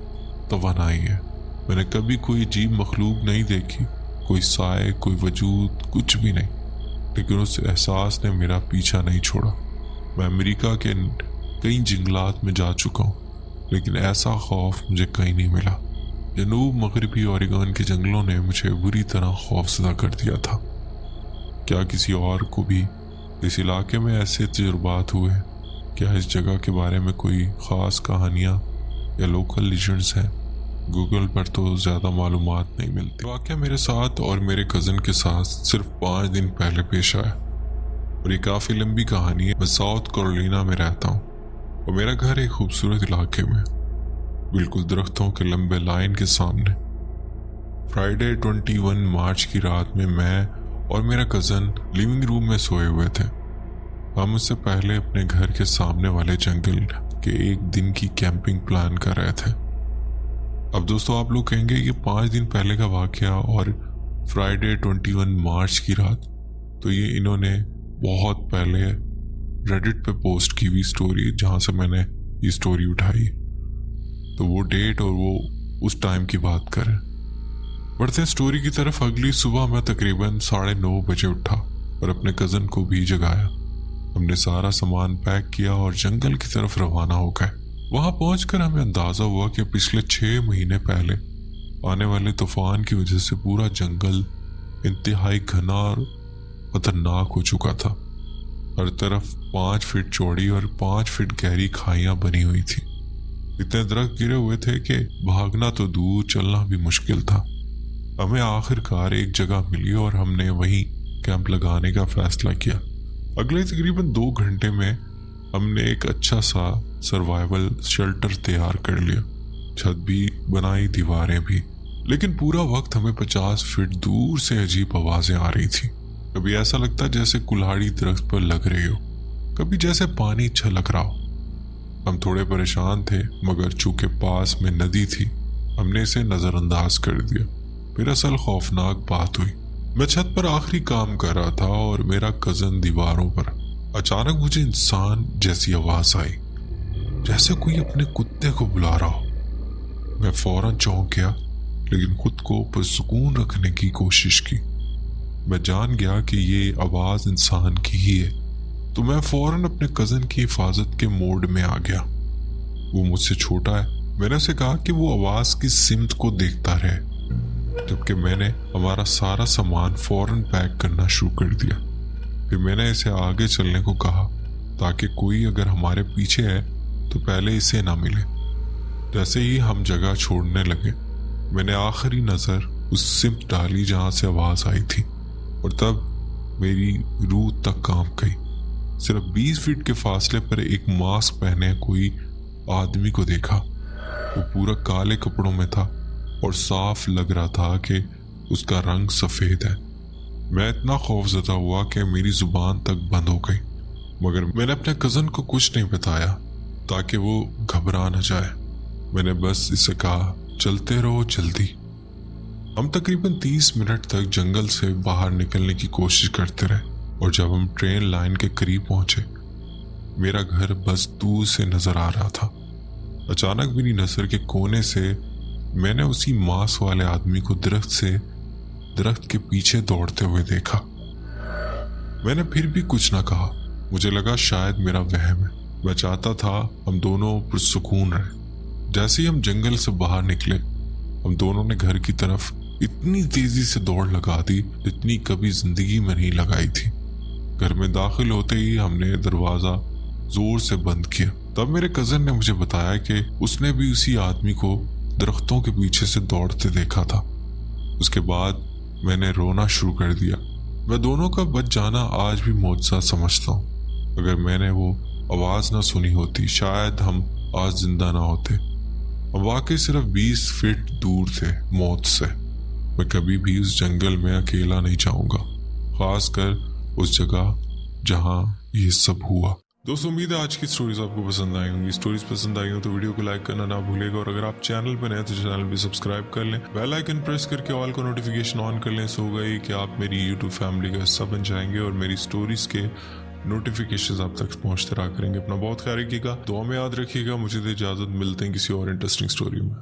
तवानाई है। मैंने कभी कोई अजीब मखलूक नहीं देखी, कोई साए, कोई वजूद, कुछ भी नहीं। लेकिन उस एहसास ने मेरा पीछा नहीं छोड़ा। मैं अमेरिका के कई जंगलात में जा चुका हूँ, लेकिन ऐसा खौफ मुझे कहीं नहीं मिला। जनूब मगरबी ओरेगन के जंगलों ने मुझे बुरी तरह खौफजदा कर दिया था। क्या किसी और को भी इस इलाके में ऐसे तजुर्बात हुए? क्या इस जगह के बारे में कोई ख़ास कहानियाँ या लोकल लीजेंड्स हैं? गूगल पर तो ज़्यादा मालूमात नहीं मिलती। वाक़या मेरे साथ और मेरे कज़न के साथ सिर्फ 5 दिन पहले पेश आया और ये काफ़ी लंबी कहानी है। मैं साउथ कैरोलिना में रहता हूँ और मेरा घर एक खूबसूरत इलाके में, बिल्कुल दरख्तों के लंबे लाइन के सामने। फ्राइडे 21 मार्च की रात में मैं और मेरा कज़न लिविंग रूम में सोए हुए थे। हम उससे पहले अपने घर के सामने वाले जंगल के एक दिन की कैंपिंग प्लान कर रहे थे। अब दोस्तों आप लोग कहेंगे कि 5 दिन पहले का वाकया और फ्राइडे 21 मार्च की रात, तो ये इन्होंने बहुत पहले रेडिट पे पोस्ट की हुई स्टोरी जहाँ से मैंने ये स्टोरी उठाई, तो वो डेट और वो उस टाइम की बात करें। बढ़ते स्टोरी की तरफ। अगली सुबह मैं तकरीबन 9:30 बजे उठा और अपने कज़न को भी जगाया। हमने सारा सामान पैक किया और जंगल की तरफ रवाना हो गए। वहां पहुंचकर हमें अंदाजा हुआ कि पिछले 6 महीने पहले आने वाले तूफान की वजह से पूरा जंगल इंतहाई घना और खतरनाक हो चुका था। हर तरफ 5 फीट चौड़ी और 5 फीट गहरी खाइयां बनी हुई थी। इतने दरख्त गिरे हुए थे कि भागना तो दूर, चलना भी मुश्किल था। हमें आखिरकार एक जगह मिली और हमने वहीं कैंप लगाने का फैसला किया। अगले तकरीबन 2 घंटे में हमने एक अच्छा सा सर्वाइवल शेल्टर तैयार कर लिया। छत भी बनाई, दीवारें भी। लेकिन पूरा वक्त हमें 50 फीट दूर से अजीब आवाजें आ रही थी। कभी ऐसा लगता जैसे कुल्हाड़ी दरख्त पर लग रही हो, कभी जैसे पानी छलक रहा हो। हम थोड़े परेशान थे, मगर चूंकि पास में नदी थी हमने इसे नजरअंदाज कर दिया। फिर असल खौफनाक बात हुई। मैं छत पर आखिरी काम कर रहा था और मेरा कज़न दीवारों पर। अचानक मुझे इंसान जैसी आवाज आई, जैसे कोई अपने कुत्ते को बुला रहा हो। मैं फौरन चौंक गया, लेकिन खुद को पुरसुकून रखने की कोशिश की। मैं जान गया कि ये आवाज इंसान की ही है, तो मैं फौरन अपने कज़न की हिफाजत के मोड में आ गया। वो मुझसे छोटा है। मैंने उसे कहा कि वो आवाज की सिमत को देखता रहे, जबकि मैंने हमारा सारा सामान फौरन पैक करना शुरू कर दिया। फिर मैंने इसे आगे चलने को कहा ताकि कोई अगर हमारे पीछे है तो पहले इसे ना मिले। जैसे ही हम जगह छोड़ने लगे, मैंने आखिरी नज़र उस सिमत डाली जहाँ से आवाज़ आई थी, और तब मेरी रूह तक कांप गई। सिर्फ 20 फीट के फासले पर एक मास्क पहने कोई आदमी को देखा। वो पूरा काले कपड़ों में था और साफ लग रहा था कि उसका रंग सफ़ेद है। मैं इतना खौफज़दा हुआ कि मेरी जुबान तक बंद हो गई, मगर मैंने अपने कज़न को कुछ नहीं बताया ताकि वो घबरा न जाए। मैंने बस इसे कहा, चलते रहो जल्दी। हम तकरीबन 30 मिनट तक जंगल से बाहर निकलने की कोशिश करते रहे, और जब हम ट्रेन लाइन के करीब पहुंचे, मेरा घर बस दूर से नजर आ रहा था। अचानक मेरी नजर के कोने से मैंने उसी मांस वाले आदमी को दरख्त के पीछे दौड़ते हुए देखा। मैंने फिर भी कुछ ना कहा। मुझे लगा शायद मेरा वहम है। मैं चाहता था हम दोनों पुरसुकून रहे। जैसे ही हम जंगल से बाहर निकले, हम दोनों ने घर की तरफ इतनी तेजी से दौड़ लगा दी जितनी कभी जिंदगी में नहीं लगाई थी। घर में दाखिल होते ही हमने दरवाजा जोर से बंद किया। तब मेरे कज़न ने मुझे बताया कि उसने भी उसी आदमी को दरख्तों के पीछे से दौड़ते देखा था। उसके बाद मैंने रोना शुरू कर दिया। मैं दोनों का बच जाना आज भी मौजज़ा समझता हूँ। अगर मैंने वो आवाज़ ना सुनी होती, शायद हम आज जिंदा ना होते। हम वाकई सिर्फ 20 फीट दूर थे मौत से। मैं कभी भी उस जंगल में अकेला नहीं जाऊँगा, खासकर उस जगह जहाँ ये सब हुआ। दोस्तों, उम्मीद है आज की स्टोरीज आपको पसंद आई होंगी। स्टोरीज पसंद आई हो तो वीडियो को लाइक करना ना भूलेगा, और अगर आप चैनल पर नए तो चैनल भी सब्सक्राइब कर लें। बेल आइकन प्रेस करके ऑल को नोटिफिकेशन ऑन कर लें। सो गई कि आप मेरी यूट्यूब फैमिली का हिस्सा बन जाएंगे और मेरी स्टोरीज के नोटिफिकेशन आप तक पहुंचते रहा करेंगे। अपना बहुत ख्याल रखिएगा, दुआ में याद रखिएगा। मुझे दे इजाजत, मिलते हैं किसी और इंटरेस्टिंग स्टोरी में।